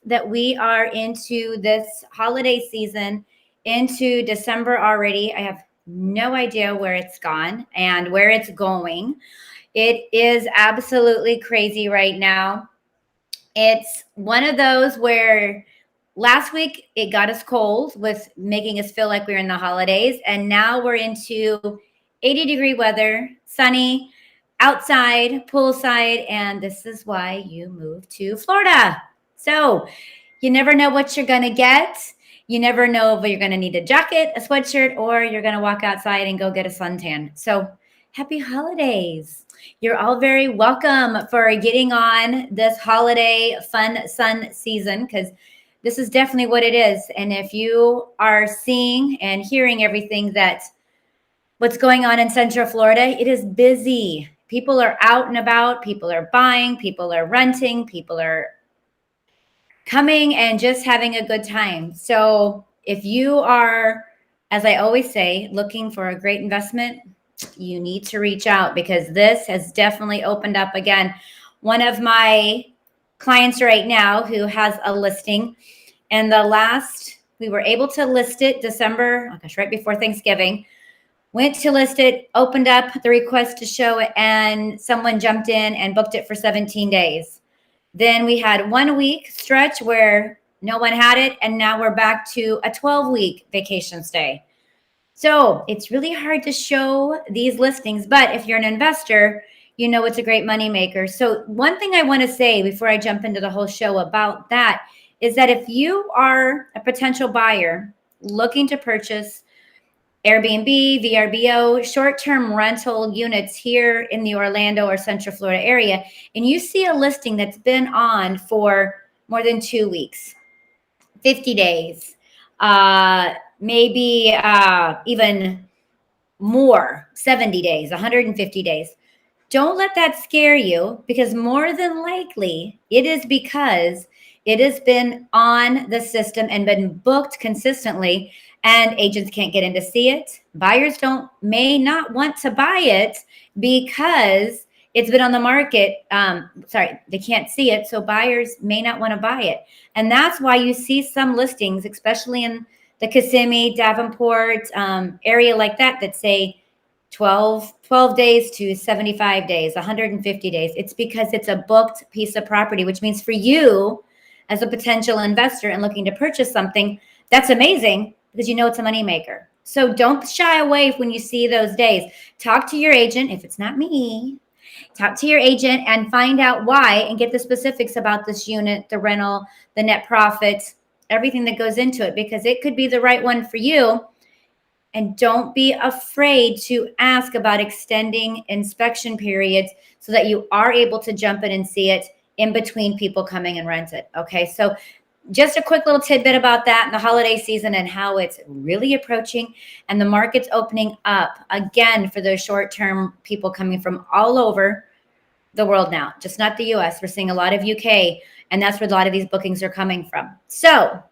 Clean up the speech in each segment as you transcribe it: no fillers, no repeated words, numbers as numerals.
that we are into this holiday season, into December already. I have no idea where it's gone and where it's going. It is absolutely crazy right now. It's one of those where last week it got us cold with making us feel like we were in the holidays. And now we're into 80-degree weather, sunny, outside, poolside. And this is why you moved to Florida. So you never know what you're going to get. You never know if you're going to need a jacket, a sweatshirt, or you're going to walk outside and go get a suntan. So happy holidays. You're all very welcome for getting on this holiday fun sun season, because this is definitely what it is. And if you are seeing and hearing everything that what's going on in Central Florida, it is busy. People are out and about. People are buying. People are renting. People are coming and just having a good time. So if you are, as I always say, looking for a great investment, you need to reach out, because this has definitely opened up again. One of my clients right now who has a listing, and we were able to list it December, right before Thanksgiving. Went to list it, opened up the request to show it, and someone jumped in and booked it for 17 days. Then we had 1 week stretch where no one had it, and now we're back to a 12-week vacation stay. So it's really hard to show these listings, but if you're an investor, you know it's a great moneymaker. So one thing I want to say before I jump into the whole show about that is that if you are a potential buyer looking to purchase Airbnb, VRBO, short-term rental units here in the Orlando or Central Florida area, and you see a listing that's been on for more than 2 weeks, 50 days, maybe even more, 70 days, 150 days. Don't let that scare you, because more than likely it is because it has been on the system and been booked consistently, and agents can't get in to see it. Buyers may not want to buy it because it's been on the market. They can't see it, so buyers may not want to buy it. And that's why you see some listings, especially in the Kissimmee, Davenport area like that say 12 days to 75 days, 150 days. It's because it's a booked piece of property, which means for you as a potential investor and looking to purchase something, that's amazing, because you know it's a moneymaker. So don't shy away when you see those days. Talk to your agent. If it's not me, talk to your agent and find out why, and get the specifics about this unit, the rental, the net profit, everything that goes into it, because it could be the right one for you. And don't be afraid to ask about extending inspection periods so that you are able to jump in and see it in between people coming and rent it. Okay, so just a quick little tidbit about that in the holiday season and how it's really approaching, and the market's opening up again for those short-term people coming from all over the world now, just not the US. We're seeing a lot of UK, and that's where a lot of these bookings are coming from. So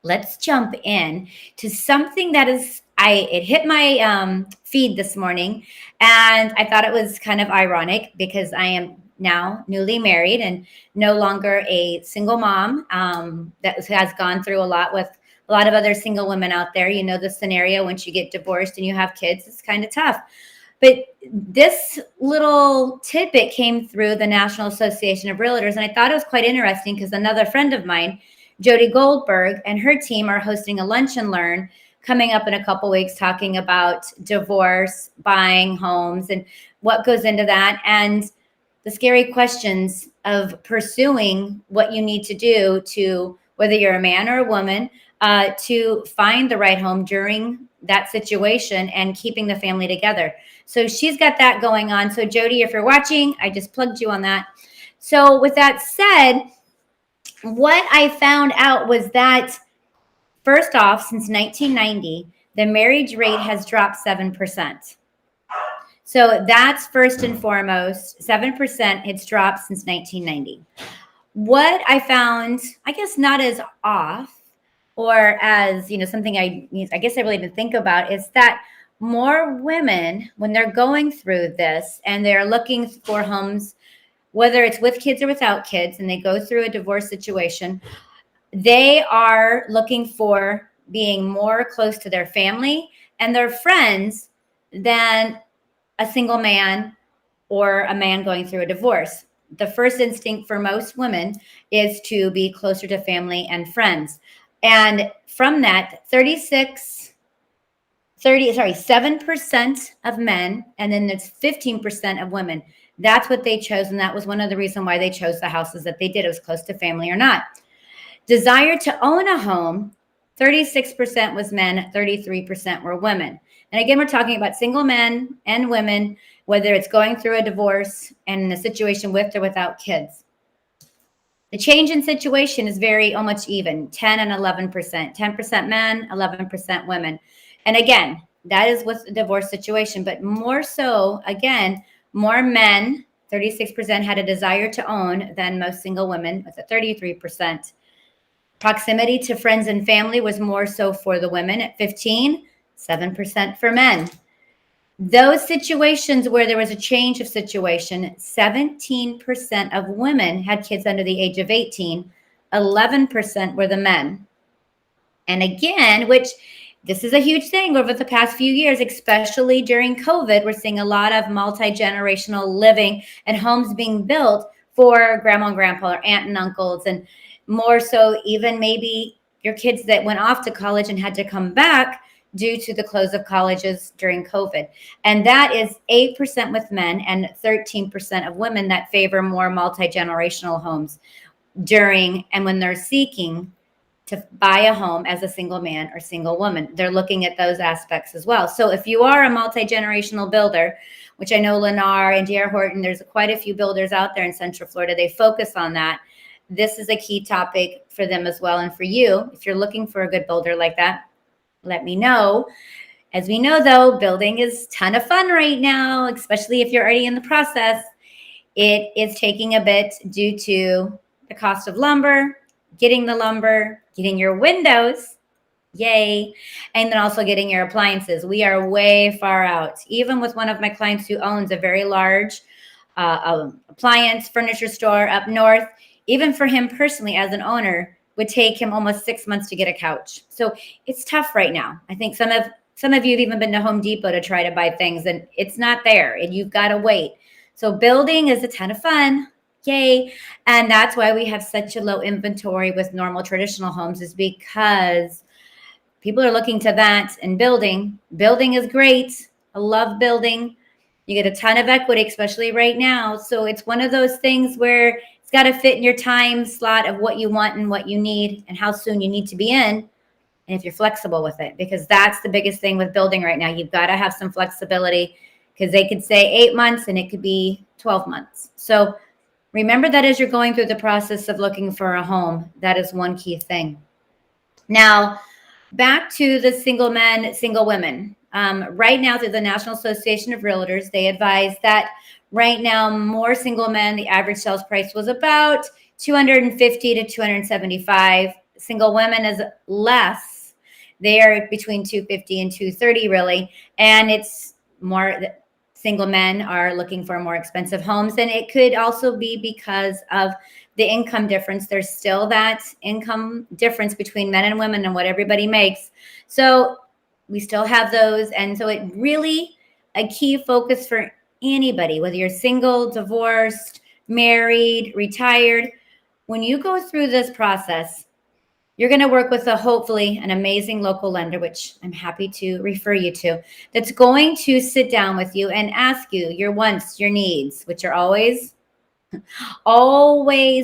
let's jump in to something that it hit my feed this morning, and I thought it was kind of ironic because I am now newly married and no longer a single mom that has gone through a lot with a lot of other single women out there. You know the scenario, once you get divorced and you have kids, it's kind of tough. But this little tidbit came through the National Association of Realtors, and I thought it was quite interesting because another friend of mine, Jody Goldberg, and her team are hosting a lunch and learn coming up in a couple weeks, talking about divorce, buying homes, and what goes into that, and the scary questions of pursuing what you need to do to, whether you're a man or a woman, to find the right home during that situation and keeping the family together. So she's got that going on. So Jody, if you're watching, I just plugged you on that. So with that said, what I found out was that, first off, since 1990, the marriage rate has dropped 7%. So that's first and foremost, 7%. It's dropped since 1990. What I found, I guess not as off or as, something I guess I really didn't think about, is that more women, when they're going through this and they're looking for homes, whether it's with kids or without kids, and they go through a divorce situation, they are looking for being more close to their family and their friends than a single man or a man going through a divorce. The first instinct for most women is to be closer to family and friends. And from that, 7% of men, and then it's 15% of women. That's what they chose. And that was one of the reasons why they chose the houses that they did. It was close to family or not. Desire to own a home, 36% was men, 33% were women. And again, we're talking about single men and women, whether it's going through a divorce and in a situation with or without kids. The change in situation is very almost even, 10 and 11%, 10% men, 11% women. And again, that is with the divorce situation, but more so, again, more men, 36% had a desire to own than most single women with a 33%. Proximity to friends and family was more so for the women at 15, 7% for men. Those situations where there was a change of situation, 17% of women had kids under the age of 18, 11% were the men. And again, which this is a huge thing over the past few years, especially during COVID, we're seeing a lot of multi-generational living and homes being built for grandma and grandpa or aunt and uncles, and more so even maybe your kids that went off to college and had to come back due to the close of colleges during COVID. And that is 8% with men and 13% of women that favor more multi-generational homes during and when they're seeking to buy a home as a single man or single woman. They're looking at those aspects as well. So if you are a multi-generational builder, which I know Lennar and D.R. Horton, there's quite a few builders out there in Central Florida, they focus on that. This is a key topic for them as well. And for you, if you're looking for a good builder like that, let me know. As we know, though, building is a ton of fun right now, especially if you're already in the process. It is taking a bit due to the cost of lumber, getting the lumber, getting your windows, yay, and then also getting your appliances. We are way far out. Even with one of my clients who owns a very large appliance furniture store up north, even for him personally as an owner, would take him almost 6 months to get a couch. So it's tough right now. I think some of you have even been to Home Depot to try to buy things, and it's not there, and you've got to wait. So building is a ton of fun. Yay. And that's why we have such a low inventory with normal traditional homes, is because people are looking to that. And building is great. I love building. You get a ton of equity, especially right now. So it's one of those things where it's got to fit in your time slot of what you want and what you need and how soon you need to be in. And if you're flexible with it, because that's the biggest thing with building right now. You've got to have some flexibility, because they could say 8 months and it could be 12 months. So remember that as you're going through the process of looking for a home, that is one key thing. Now, back to the single men, single women. Right now, through the National Association of Realtors, they advise that right now, more single men, the average sales price was about $250 to $275. Single women is less. They are between $250 and $230, really. And it's more, single men are looking for more expensive homes. And it could also be because of the income difference. There's still that income difference between men and women and what everybody makes. So we still have those. And so it really a key focus for anybody, whether you're single, divorced, married, retired. When you go through this process, you're going to work with hopefully an amazing local lender, which I'm happy to refer you to, that's going to sit down with you and ask you your wants, your needs, which are always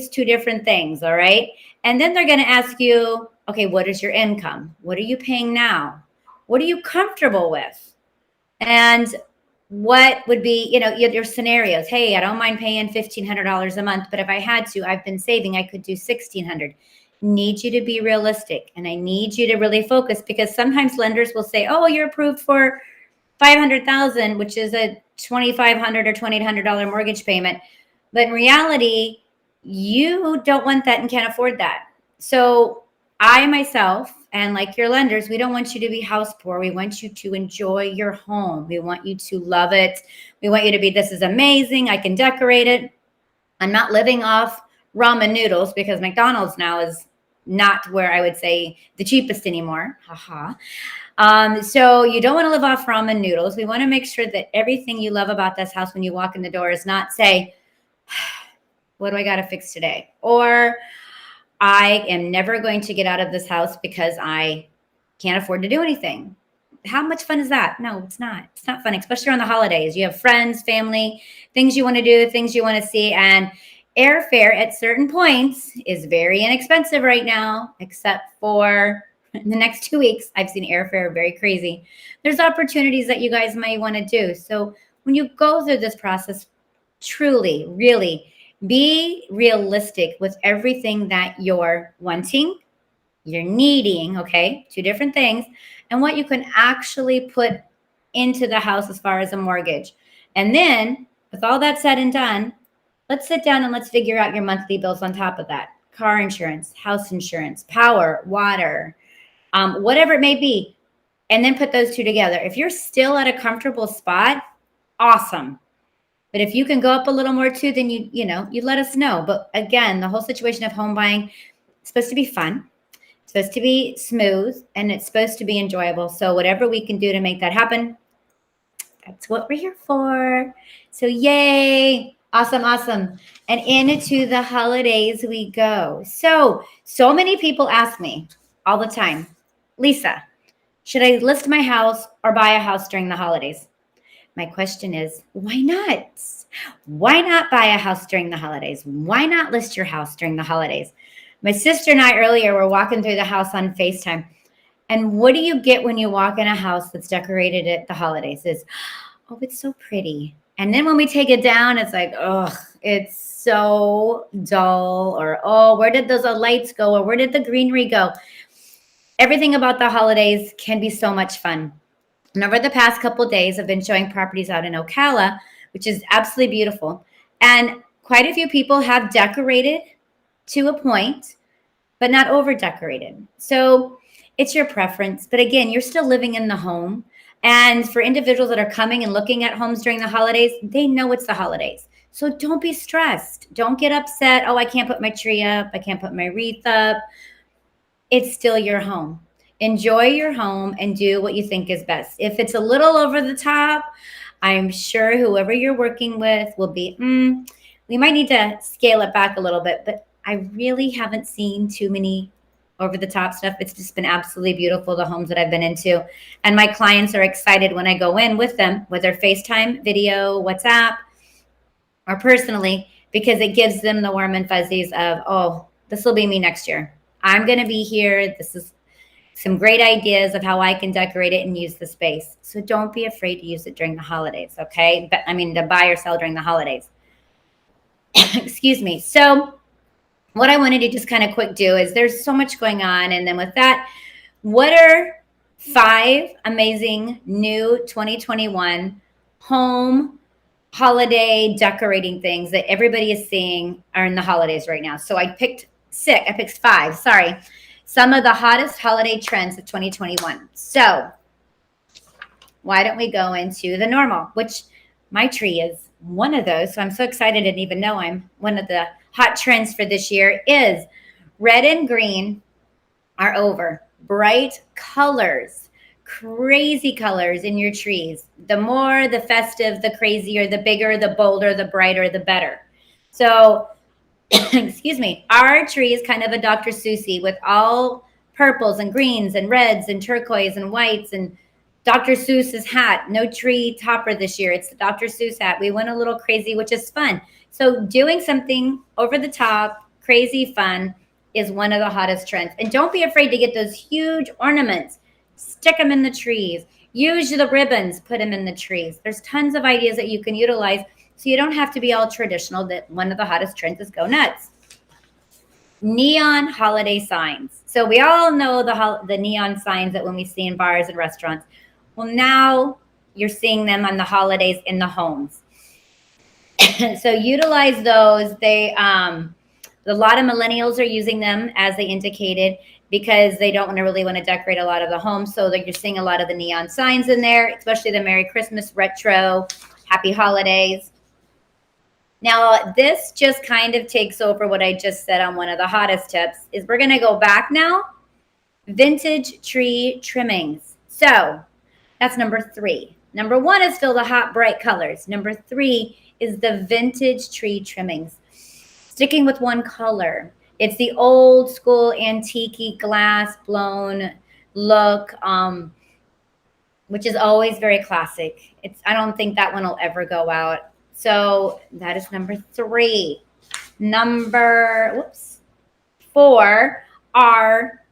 two different things. All right. And then they're going to ask you, okay, what is your income? What are you paying now? What are you comfortable with? And what would be, your scenarios? Hey, I don't mind paying $1,500 a month, but if I had to, I've been saving, I could do $1,600. Need you to be realistic, and I need you to really focus, because sometimes lenders will say, oh, you're approved for $500,000, which is a $2,500 or $2,800 mortgage payment. But in reality, you don't want that and can't afford that. So I myself, and like your lenders, we don't want you to be house poor. We want you to enjoy your home. We want you to love it. We want you to be, this is amazing, I can decorate it. I'm not living off ramen noodles because McDonald's now is not where I would say the cheapest anymore. Haha. So you don't want to live off ramen noodles. We want to make sure that everything you love about this house when you walk in the door is not say, what do I got to fix today? Or I am never going to get out of this house because I can't afford to do anything. How much fun is that? No, it's not. It's not fun, especially around the holidays. You have friends, family, things you want to do, things you want to see. And airfare at certain points is very inexpensive right now, except for in the next 2 weeks. I've seen airfare very crazy. There's opportunities that you guys might want to do. So when you go through this process, truly, really be realistic with everything that you're wanting, you're needing, okay? Two different things, and what you can actually put into the house as far as a mortgage. And then, with all that said and done, let's sit down and let's figure out your monthly bills on top of that. Car insurance, house insurance, power, water, whatever it may be, and then put those two together. If you're still at a comfortable spot, awesome. But if you can go up a little more too, then you let us know. But again, the whole situation of home buying is supposed to be fun. It's supposed to be smooth, and it's supposed to be enjoyable. So whatever we can do to make that happen, that's what we're here for. So yay. Awesome, awesome. And into the holidays we go. So many people ask me all the time, Lisa, should I list my house or buy a house during the holidays? My question is, why not? Why not buy a house during the holidays? Why not list your house during the holidays? My sister and I earlier were walking through the house on FaceTime. And what do you get when you walk in a house that's decorated at the holidays? Is, oh, it's so pretty. And then when we take it down, it's like, oh, it's so dull. Or, oh, where did those lights go? Or where did the greenery go? Everything about the holidays can be so much fun. And over the past couple of days, I've been showing properties out in Ocala, which is absolutely beautiful. And quite a few people have decorated to a point, but not over decorated. So it's your preference. But again, you're still living in the home. And for individuals that are coming and looking at homes during the holidays, they know it's the holidays. So don't be stressed. Don't get upset. Oh, I can't put my tree up. I can't put my wreath up. It's still your home. Enjoy your home and do what you think is best. If it's a little over the top, I'm sure whoever you're working with will be, we might need to scale it back a little bit, but I really haven't seen too many over the top stuff. It's just been absolutely beautiful, the homes that I've been into. And my clients are excited when I go in with them, whether FaceTime, video, WhatsApp, or personally, because it gives them the warm and fuzzies of, oh, this will be me next year. I'm going to be here. This is some great ideas of how I can decorate it and use the space. So don't be afraid to use it during the holidays, okay? But I mean, to buy or sell during the holidays. Excuse me. So what I wanted to just kind of quick do is there's so much going on. And then with that, what are 5 amazing new 2021 home holiday decorating things that everybody is seeing are in the holidays right now? So I picked 5, sorry. Some of the hottest holiday trends of 2021. So why don't we go into the normal, which my tree is one of those. So I'm so excited I didn't even know I'm one of the hot trends for this year is red and green are over. Bright colors, crazy colors in your trees. The more the festive, the crazier, the bigger, the bolder, the brighter, the better. So excuse me, our tree is kind of a Dr. Seussy with all purples and greens and reds and turquoise and whites and Dr. Seuss's hat. No tree topper this year. It's the Dr. Seuss hat. We went a little crazy, which is fun. So doing something over the top, crazy fun is one of the hottest trends. And don't be afraid to get those huge ornaments. Stick them in the trees. Use the ribbons, put them in the trees. There's tons of ideas that you can utilize. So you don't have to be all traditional. That one of the hottest trends is go nuts. Neon holiday signs. So we all know the neon signs that when we see in bars and restaurants. Well, now you're seeing them on the holidays in the homes. So utilize those. They a lot of millennials are using them as they indicated because they don't really want to decorate a lot of the homes. So that you're seeing a lot of the neon signs in there, especially the Merry Christmas, retro, Happy Holidays. Now, this just kind of takes over what I just said on one of the hottest tips is we're going to go back now. Vintage tree trimmings. So that's number 3. Number 1 is still the hot, bright colors. Number 3 is the vintage tree trimmings. Sticking with one color. It's the old school antique glass blown look, which is always very classic. I don't think that one will ever go out. So that is number 3. Number 4 are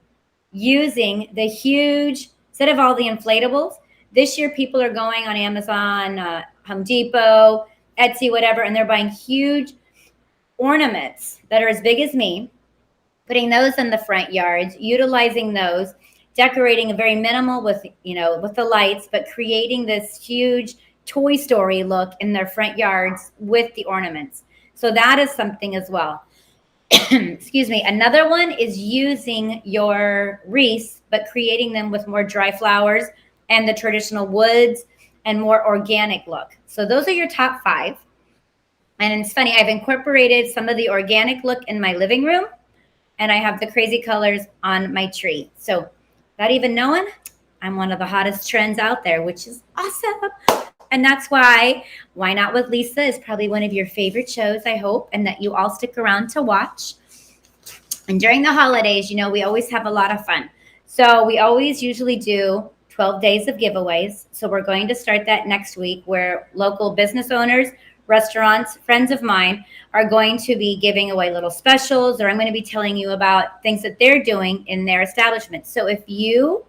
using the huge, instead of all the inflatables, this year people are going on Amazon, Home Depot, Etsy, whatever, and they're buying huge ornaments that are as big as me, putting those in the front yards, utilizing those, decorating a very minimal with the lights, but creating this huge Toy Story look in their front yards with the ornaments. So that is something as well. Excuse me. Another one is using your wreaths, but creating them with more dry flowers and the traditional woods and more organic look. So those are your top 5. And it's funny, I've incorporated some of the organic look in my living room, and I have the crazy colors on my tree. So without even knowing, I'm one of the hottest trends out there, which is awesome. And that's why Not with Lisa is probably one of your favorite shows, I hope, and that you all stick around to watch. And during the holidays, we always have a lot of fun. So we always usually do 12 days of giveaways. So we're going to start that next week, where local business owners, restaurants, friends of mine are going to be giving away little specials, or I'm going to be telling you about things that they're doing in their establishment. So if you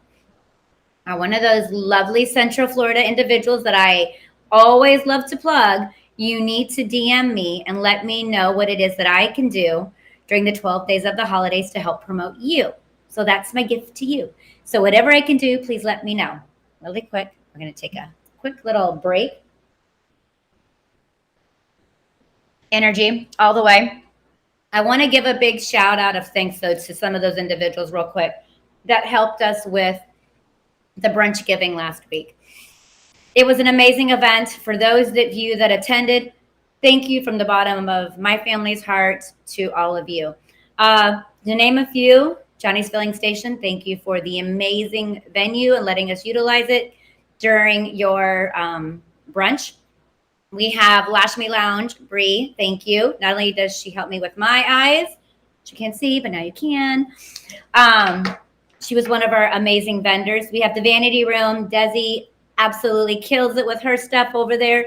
are one of those lovely Central Florida individuals that I always love to plug, you need to DM me and let me know what it is that I can do during the 12 days of the holidays to help promote you. So that's my gift to you. So whatever I can do, please let me know. Really quick, we're going to take a quick little break. Energy all the way. I want to give a big shout out of thanks, though, to some of those individuals real quick that helped us with the brunch giving last week. It was an amazing event. For those of you that attended, thank you from the bottom of my family's heart to all of you. To name a few, Johnny's Filling Station, thank you for the amazing venue and letting us utilize it during your brunch. We have Lashmi Lounge, Bree, thank you. Not only does she help me with my eyes, which you can't see, but now you can. She was one of our amazing vendors. We have the Vanity Room. Desi absolutely kills it with her stuff over there.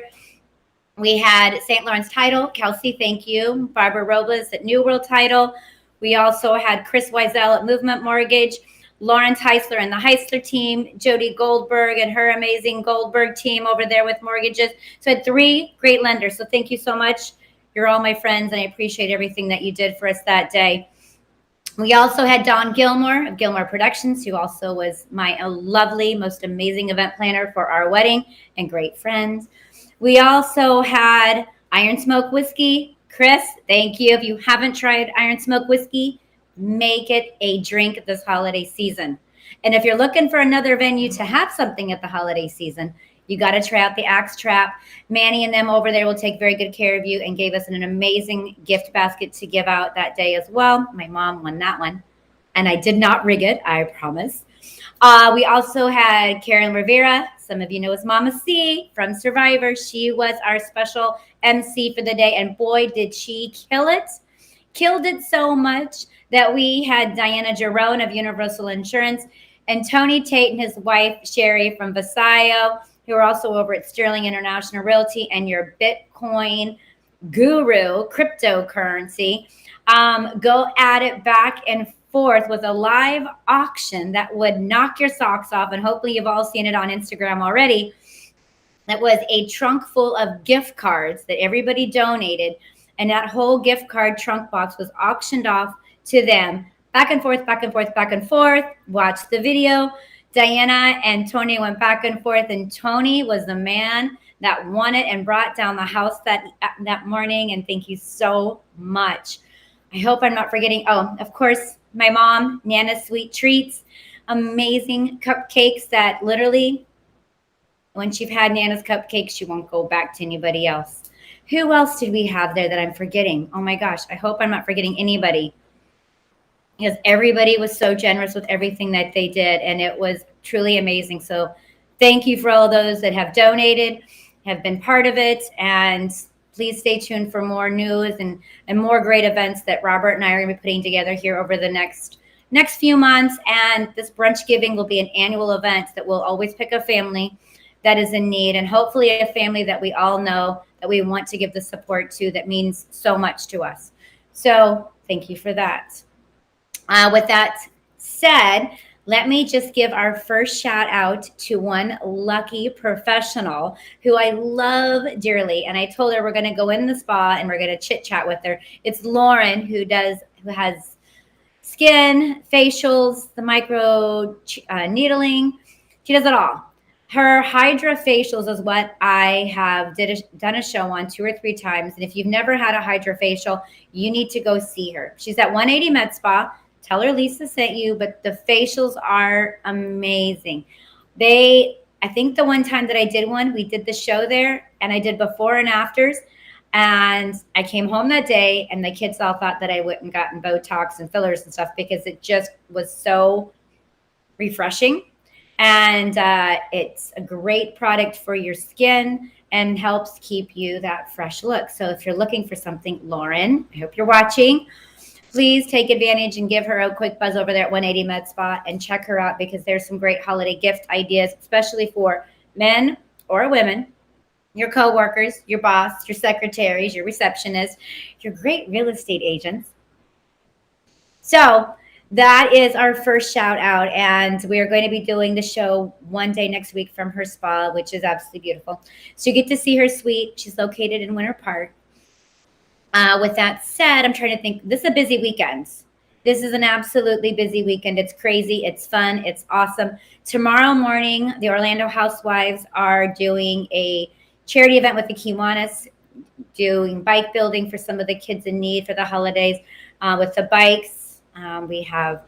We had St. Lawrence Title. Kelsey, thank you. Barbara Robles at New World Title. We also had Chris Wiesel at Movement Mortgage. Lawrence Heisler and the Heisler team. Jody Goldberg and her amazing Goldberg team over there with mortgages. So I had 3 great lenders. So thank you so much. You're all my friends, and I appreciate everything that you did for us that day. We also had Dawn Gilmore of Gilmore Productions, who also was my lovely, most amazing event planner for our wedding and great friends. We also had Iron Smoke Whiskey. Chris, thank you. If you haven't tried Iron Smoke Whiskey, make it a drink this holiday season. And if you're looking for another venue to have something at the holiday season, you got to try out the Axe Trap. Manny and them over there will take very good care of you, and gave us an amazing gift basket to give out that day as well. My mom won that one, and I did not rig it, I promise. We also had Karen Rivera. Some of you know as Mama C from Survivor. She was our special MC for the day, and boy, did she kill it. Killed it so much that we had Diana Jerome of Universal Insurance and Tony Tate and his wife, Sherry from Visayo, who are also over at Sterling International Realty, and your Bitcoin guru, cryptocurrency, go at it back and forth with a live auction that would knock your socks off. And hopefully you've all seen it on Instagram already. That was a trunk full of gift cards that everybody donated. And that whole gift card trunk box was auctioned off to them. Back and forth, back and forth, back and forth. Watch the video. Diana and Tony went back and forth, and Tony was the man that won it and brought down the house that morning. And thank you so much. I hope I'm not forgetting. Oh, of course, my mom, Nana's Sweet Treats, amazing cupcakes that literally, once you've had Nana's cupcakes, you won't go back to anybody else. Who else did we have there that I'm forgetting? Oh my gosh, I hope I'm not forgetting anybody, because everybody was so generous with everything that they did, and it was truly amazing. So thank you for all those that have donated, have been part of it, and please stay tuned for more news and more great events that Robert and I are going to be putting together here over the next few months. And this brunch giving will be an annual event that will always pick a family that is in need, and hopefully a family that we all know that we want to give the support to, that means so much to us. So thank you for that. With that said, let me just give our first shout out to one lucky professional who I love dearly. And I told her we're going to go in the spa and we're going to chit chat with her. It's Lauren, who has skin, facials, the micro needling. She does it all. Her Hydra facials is what I have done a show on 2 or 3 times. And if you've never had a Hydra facial, you need to go see her. She's at 180 Med Spa. Tell her Lisa sent you, but the facials are amazing. I think the one time that I did one, we did the show there, and I did before and afters. And I came home that day, and the kids all thought that I went and gotten Botox and fillers and stuff, because it just was so refreshing. And it's a great product for your skin and helps keep you that fresh look. So if you're looking for something, Lauren, I hope you're watching, please take advantage and give her a quick buzz over there at 180 Med Spa and check her out, because there's some great holiday gift ideas, especially for men or women, your coworkers, your boss, your secretaries, your receptionists, your great real estate agents. So that is our first shout out. And we are going to be doing the show one day next week from her spa, which is absolutely beautiful. So you get to see her suite. She's located in Winter Park. With that said, I'm trying to think. This is a busy weekend. This is an absolutely busy weekend. It's crazy. It's fun. It's awesome. Tomorrow morning, the Orlando Housewives are doing a charity event with the Kiwanis, doing bike building for some of the kids in need for the holidays with the bikes. We have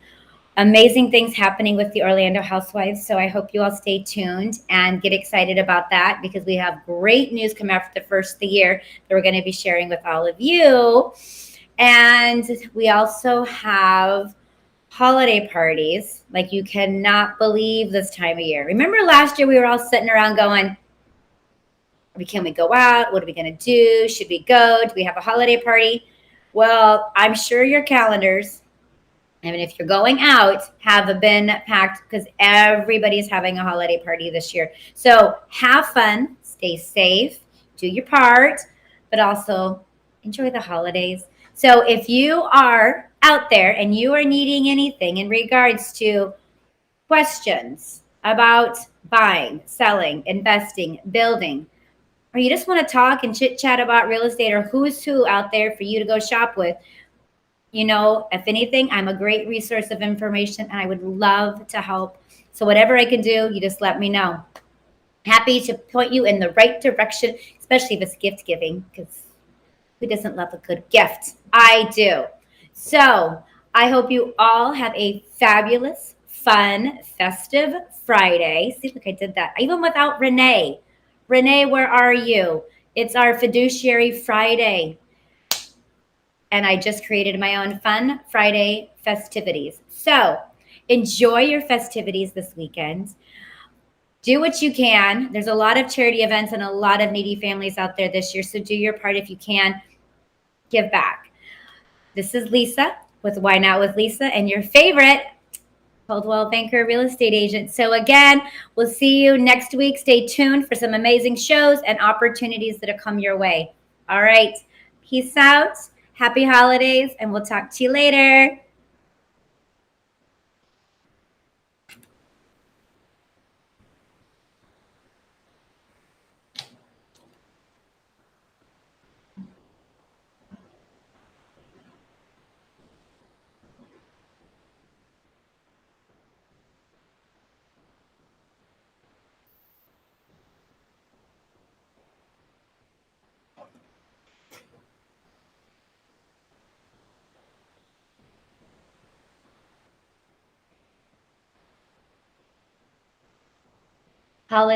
amazing things happening with the Orlando Housewives. So I hope you all stay tuned and get excited about that, because we have great news coming out for the first of the year that we're going to be sharing with all of you. And we also have holiday parties like you cannot believe this time of year. Remember last year we were all sitting around going, can we go out? What are we going to do? Should we go? Do we have a holiday party? Well, I'm sure your calendars, I mean, if you're going out, have been packed, because everybody's having a holiday party this year. So have fun, stay safe, do your part, but also enjoy the holidays. So if you are out there and you are needing anything in regards to questions about buying, selling, investing, building, or you just want to talk and chit chat about real estate, or who's who out there for you to go shop with, if anything, I'm a great resource of information, and I would love to help. So whatever I can do, you just let me know. Happy to point you in the right direction, especially if it's gift giving, because who doesn't love a good gift? I do. So I hope you all have a fabulous, fun, festive Friday. See, look, I did that. Even without Renee. Renee, where are you? It's our Fiduciary Friday. And I just created my own fun Friday festivities. So enjoy your festivities this weekend. Do what you can. There's a lot of charity events and a lot of needy families out there this year. So do your part if you can. Give back. This is Lisa with Why Not with Lisa, and your favorite Coldwell Banker real estate agent. So again, we'll see you next week. Stay tuned for some amazing shows and opportunities that will come your way. All right. Peace out. Happy holidays, and we'll talk to you later. Holiday